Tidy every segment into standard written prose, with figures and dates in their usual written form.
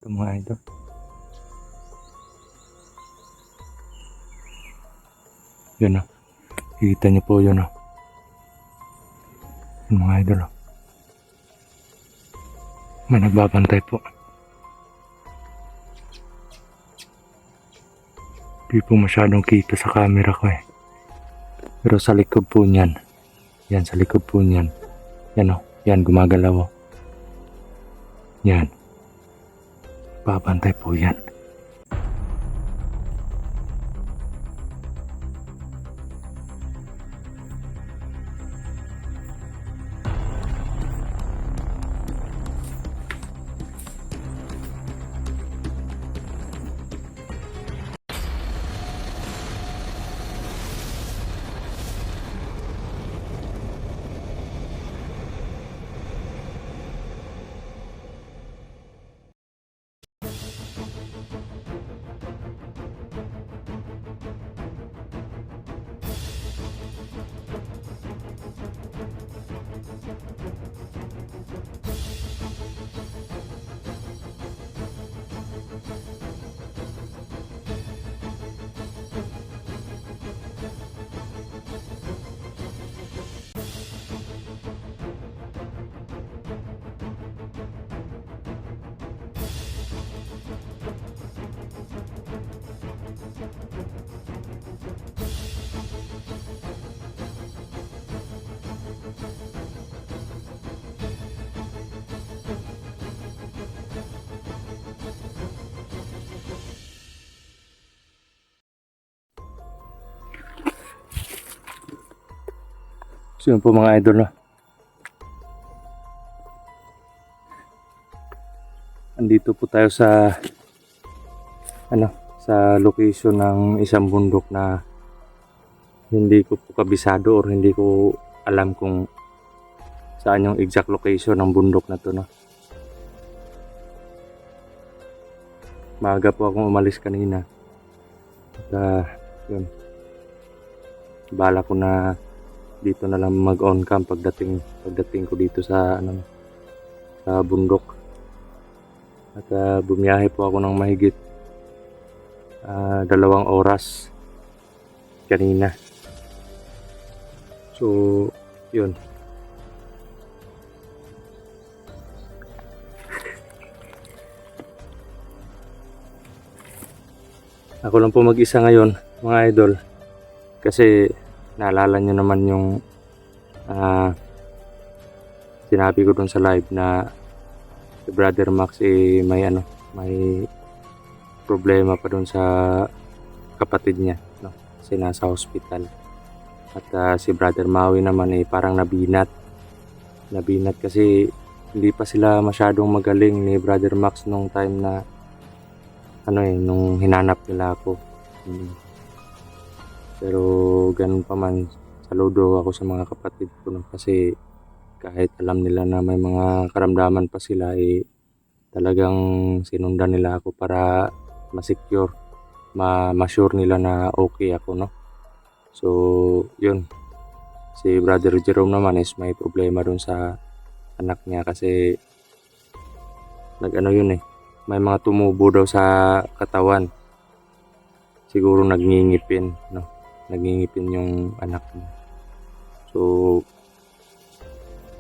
Ito mga idol. Yun o. Kita niyo po yun o. Yun mga idol o. May nagbabantay po. Di po masyadong kita sa camera ko eh. Pero sa likod po niyan. Yan sa likod po niyan. Yan o. Yan gumagalaw o. Yan. Babantay po yan. So yun po mga idol no. Andito po tayo sa sa location ng isang bundok na hindi ko po kabisado or hindi ko alam kung saan yung exact location ng bundok na to no. Maaga po akong umalis kanina. At yun. Bala ko na dito na lang mag-on cam pagdating ko dito sa sa bundok. At bumiyahe po ako ng mahigit 2 oras kanina. So, yun. Ako lang po mag-isa ngayon, mga idol. Kasi naalala nyo naman yung sinabi ko dun sa live na si Brother Max may problema pa dun sa kapatid niya, no? Kasi nasa hospital. At si Brother Maui naman parang nabinat kasi hindi pa sila masyadong magaling ni Brother Max nung time na nung hinanap nila ako. Pero ganun pa man, saludo ako sa mga kapatid ko no? Kasi kahit alam nila na may mga karamdaman pa sila talagang sinundan nila ako para ma-secure, ma-sure nila na okay ako no. So yun, si Brother Jerome naman may problema dun sa anak niya kasi may mga tumubo daw sa katawan. Siguro nagngingipin no, nagngingipin yung anak niya. So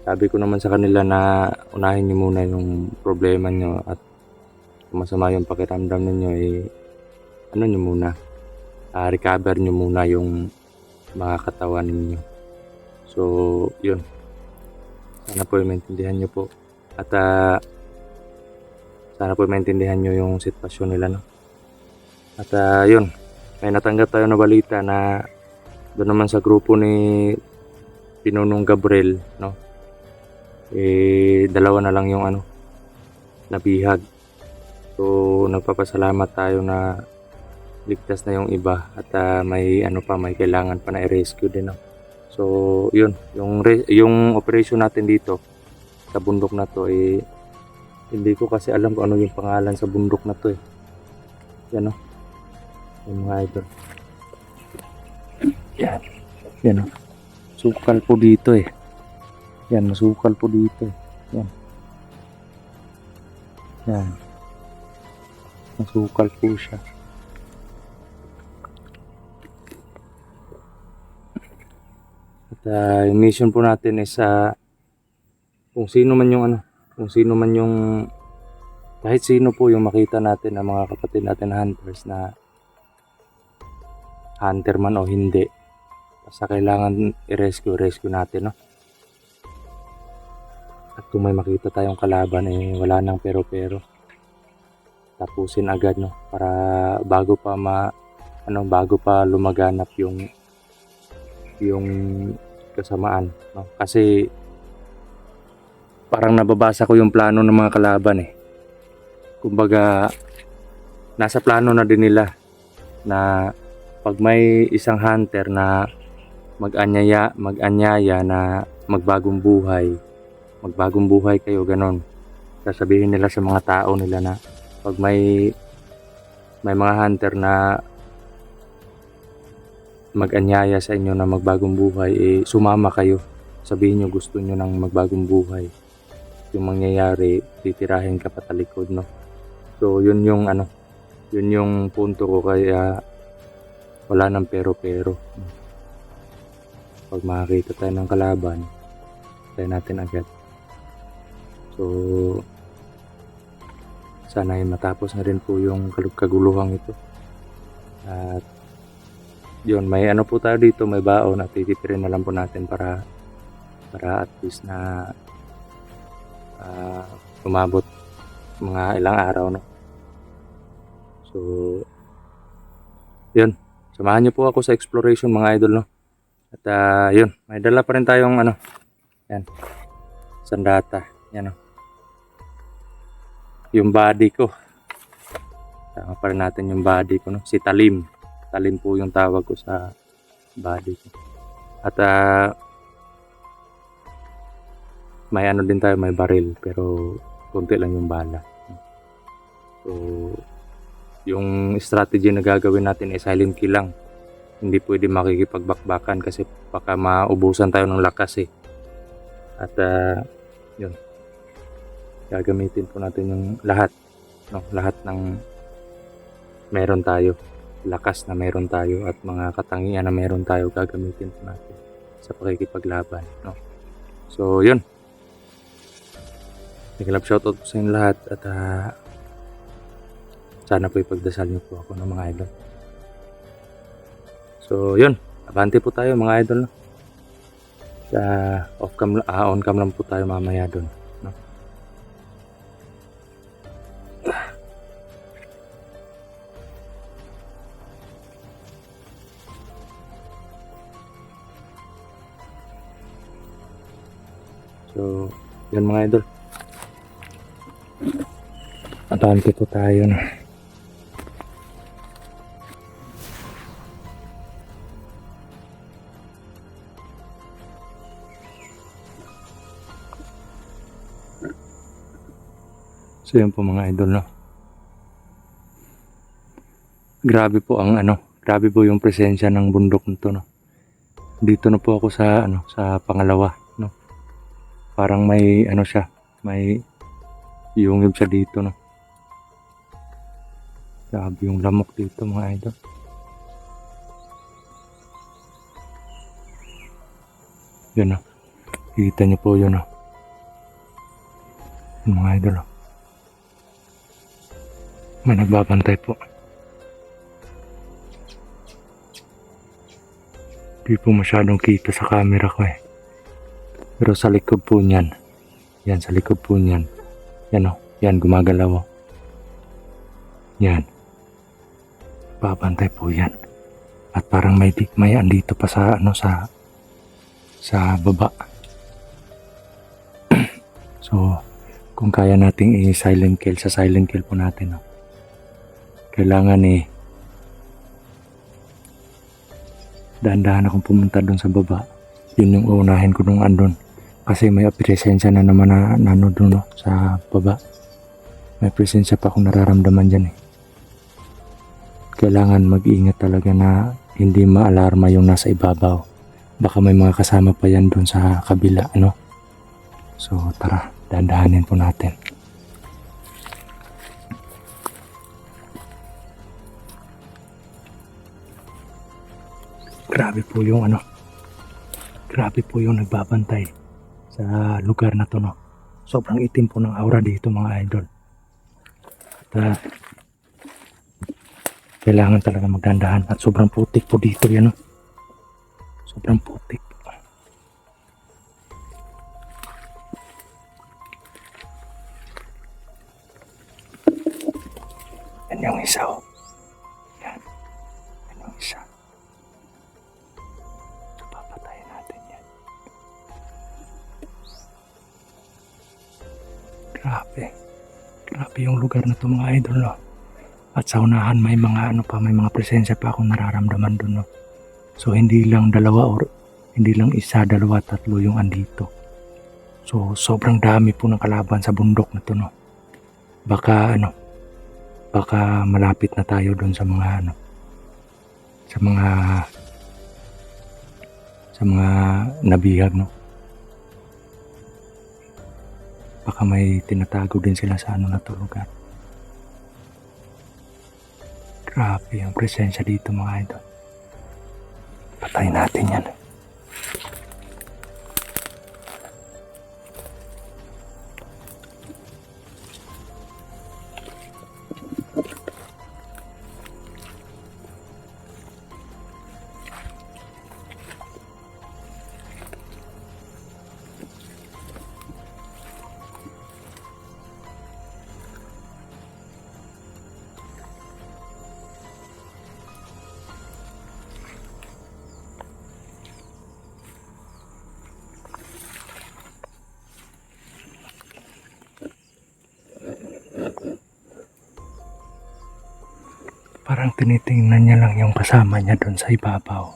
sabi ko naman sa kanila na unahin niyo muna yung problema niyo at kung masama yung pakiramdam niyo niyo muna, recover niyo muna yung mga katawan niyo. So yun, sana po maintindihan niyo po at sana po maintindihan niyo yung sitwasyon nila no. At yun, may natanggap tayo na balita na doon naman sa grupo ni Pinunong Gabriel no, 2 na lang yung nabihag. So nagpapasalamat tayo na ligtas na yung iba at may kailangan pa na i-rescue din no. So yun, yung operation natin dito sa bundok na to hindi ko kasi alam kung ano yung pangalan sa bundok na to yan no. Yung mga idol. Yan o. Sukal po dito Yan, masukal po dito Yan. Yan. Masukal po siya. At yung mission po natin is kung sino man yung kahit sino po yung makita natin ng mga kapatid natin hunters na hunter man o hindi, basta kailangan i-rescue natin, no? At kung may makita tayong kalaban, wala nang pero tapusin agad, no? Para bago pa lumaganap yung kasamaan, no? Kasi parang nababasa ko yung plano ng mga kalaban. Kumbaga nasa plano na din nila na pag may isang hunter na mag-anyaya na magbagong buhay kayo, ganon. Sasabihin nila sa mga tao nila na pag may mga hunter na mag-anyaya sa inyo na magbagong buhay, sumama kayo. Sabihin nyo gusto nyo ng magbagong buhay. Yung mangyayari, titirahin ka patalikod, no? So yun yung punto ko, kaya wala nang pero. Pag makakita tayo ng kalaban, tayo natin agad. So sana ay matapos na rin po yung kaguluhang ito. At yun, may po tayo dito, may baon at titipirin na lang po natin para at least na umabot mga ilang araw, no? So yun, samahan niyo po ako sa exploration, mga idol, no? At yun, may dala pa rin tayong yan, sandata, yan, no? Yung body ko, tama pa rin natin yung body ko, no? Si Talim po yung tawag ko sa body ko. At may din tayo, may baril, pero konti lang yung bala. So yung strategy na gagawin natin ay silent kill lang. Hindi pwede makikipagbakbakan kasi baka maubusan tayo ng lakas. At yun, gagamitin po natin yung lahat, no? Lahat ng meron tayo, lakas na meron tayo at mga katangian na meron tayo, gagamitin po natin sa pakikipaglaban, no? So yun, nag-love shoutout po sa inyo lahat at sana po ipagdasal niyo po ako, ng mga idol. So yun, abante po tayo, mga idol, no? On cam lang po tayo mamaya doon, no? So yun, mga idol, abante po tayo, no? So yun po, mga idol, no? Grabe po yung presensya ng bundok nito, no? Dito na po ako sa pangalawa, no? Parang may may yungib siya dito, no? Grabe yung lamok dito, mga idol. Yun, no? Kita niyo po yun, no? Yung mga idol, no? May nagbabantay po. Di po masyadong kita sa camera ko, pero sa likod po niyan, yan, sa likod po niyan, yan, o, yan, gumagalaw, o. Yan, babantay po yan. At parang may andito pa sa sa baba. So kung kaya nating i-silent kill, sa silent kill po natin, no? Kailangan dahan-dahan akong pumunta doon sa baba. Yun yung uunahin ko nung andun, kasi may presensya na naman na doon, no? Sa baba may presensya pa akong nararamdaman dyan, Kailangan mag-ingat talaga na hindi ma-alarma yung nasa ibabaw. Baka may mga kasama pa yan doon sa kabila, no? So tara, dahan-dahanin po natin. Grabe po yung grabe po yung nagbabantay sa lugar na to, no. Sobrang itim po ng aura dito, mga idol. At kailangan talaga magdandahan at sobrang putik po dito yan, no. Sobrang putik. Yan yung isa, oh. Yan. Yan yung isa. So, papatayin natin yan. Grabe. Grabe yung lugar na to, mga idol, no. At sa unahan may mga may mga presensya pa akong nararamdaman doon, no. So hindi lang isa, dalawa, tatlo yung andito. So sobrang dami po ng kalaban sa bundok na to, no. Baka malapit na tayo doon sa mga sa mga nabihag, no. Baka may tinatago din sila sa na to lugar. Grabe ang presensya dito, mga idol. Patayin natin yan. Parang tinitingnan niya lang yung kasama niya doon sa ibabaw.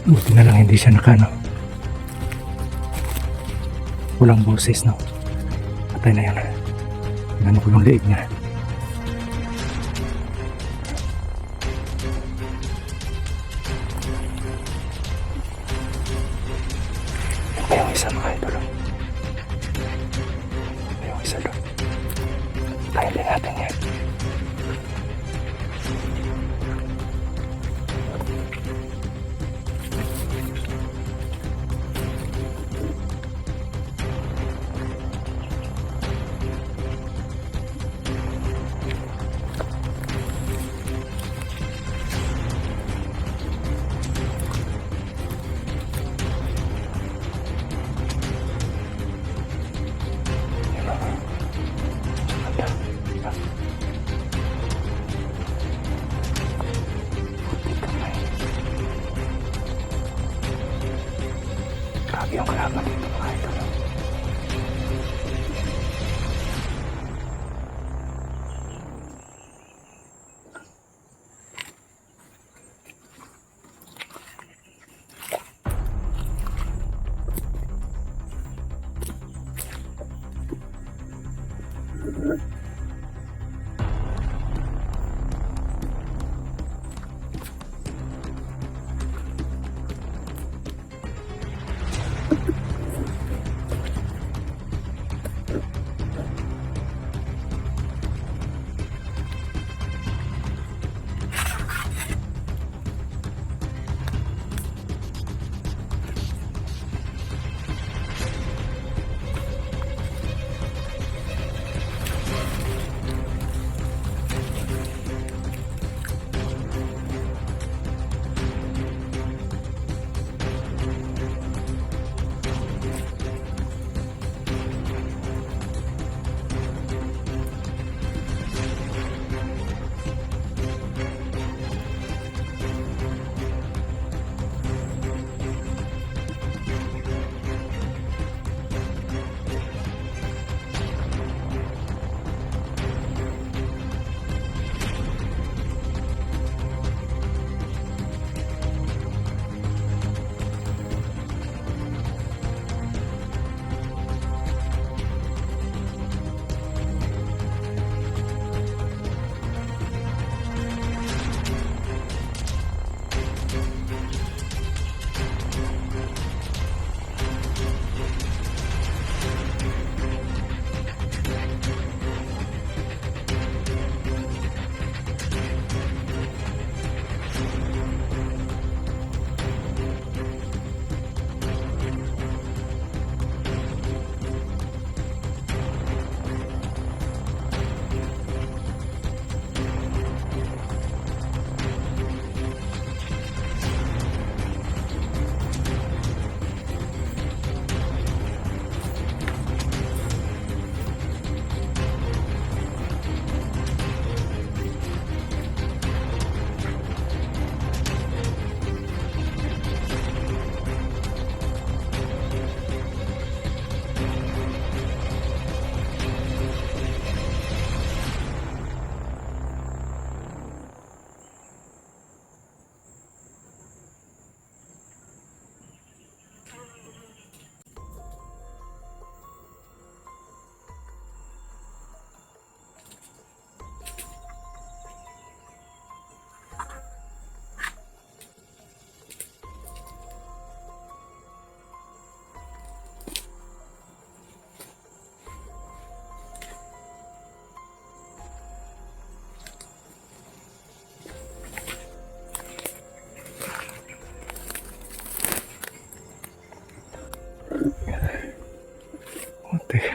Buti na lang hindi siya walang boses, no. Patay na yan. Tingnan ko yung leeg niya. Yan pa yung isa, mga idol. Yan pa yung isa doon. Patayin din natin yan. Grabe yung kalaban dito, mga idol.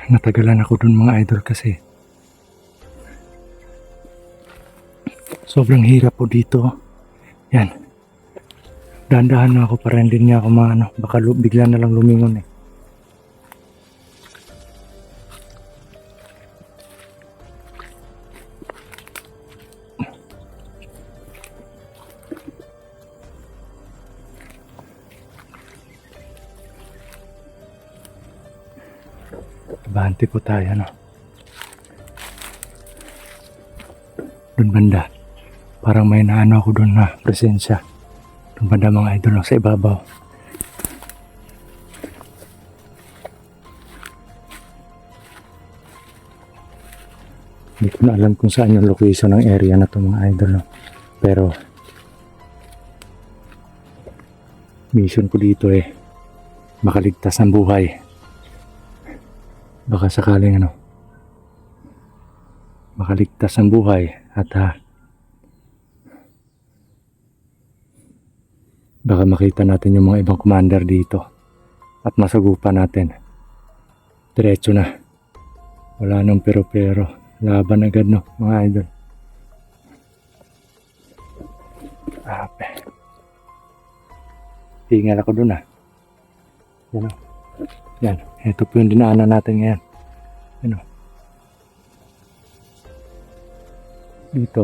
Natagalan ako dun mga idol kasi sobrang hirap po dito. Yan. Dahan-dahan na ako para hindi niya ako maano. Baka bigla na lang lumingon eh. Abante po tayo, no? Doon banda. Parang may naano ako doon na presensya. Doon banda mga idol, no? Sa ibabaw. Hindi ko na alam kung saan yung location ng area na to mga idol, no? Pero mission ko dito eh makaligtas ng buhay. Baka sakaling makaligtas ng buhay at baka makita natin yung mga ibang commander dito at masagupan natin. Diretso na. Wala nang pero laban agad, no mga idol. Grabe. Hingal ako dun Yan o. Yan. Ito po yung dinaanan natin ngayon. Yan o. Dito.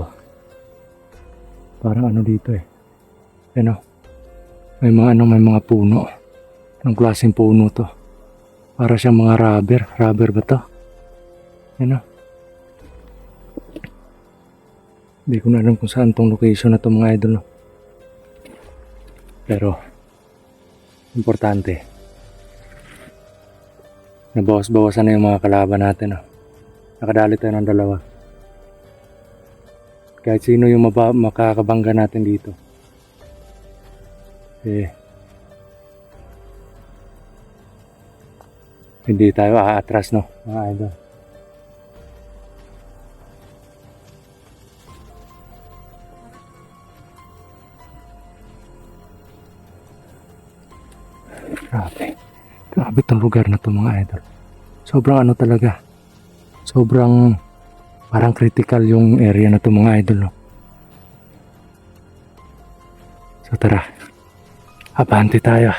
Parang dito eh. Yan o. May mga puno. Anong klaseng puno to? Para siyang mga rubber. Rubber ba to? Yan o. Hindi ko na alam kung saan tong location na to mga idol, no? Pero importante nabawas-bawasan na yung mga kalaban natin, no? Nakadali tayo ng 2. Kahit sino yung makakabangga natin dito hindi tayo aatras, no mga idol. Grabe tong lugar na to mga idol. Sobrang talaga. Sobrang parang critical yung area na to mga idol, no? So tara. Abante tayo.